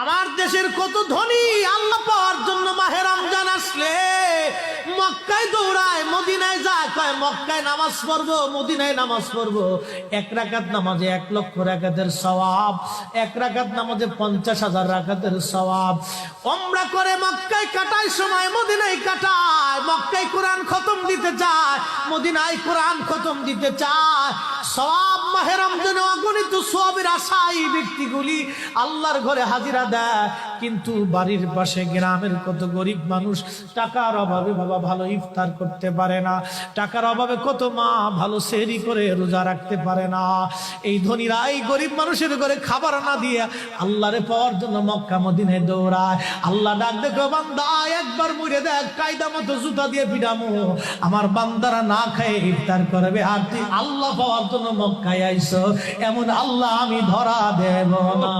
আমার দেশের কত ধনী আল্লাহ পাওয়ার জন্য মাহে রমজান আসলে মক্কায় দৌড়ায়, মদিনায় যায়, কয় মক্কায় নামাজ পড়বো, মদিনায় নামাজ পড়বো। এক রাকাত নামাজে 1,00,000 রাকাতের সওয়াব, এক রাকাত নামাজে 50,000 রাকাতের সওয়াব। উমরা করে মক্কায় কাটায় সময় মদিনায় কাটায়, মক্কায় কোরআন খতম দিতে চায়, মদিনায় কোরআন খতম দিতে চায়। সওয়াব মাহে রমজানে অগণিত সওয়াবের আশায় ব্যক্তিগুলি আল্লাহর ঘরে হাজিরা দেয়, কিন্তু বাড়ির পাশে গ্রামের কত গরিব মানুষ টাকার অভাবে বাবা ভালো ইফতার করতে পারে না, টাকার অভাবে কত মা ভালো সেহরি করে রোজা রাখতে পারে না। এই ধনীরা এই গরিব মানুষের ঘরে খাবার না দিয়ে আল্লাহরে পাওয়ার জন্য মক্কা মদিনায় দৌড়ায়। আল্লাহ ডাক দেখো, বান্দা একবার মরে দেখ, কায়দা মতো জুতা দিয়ে পিটামো, আমার বান্দারা না খায় ইফতার করবে, আর তুই আল্লাহ পাওয়ার জন্য মক্কায় আইছো, এমন আল্লাহ আমি ধরা দেব না।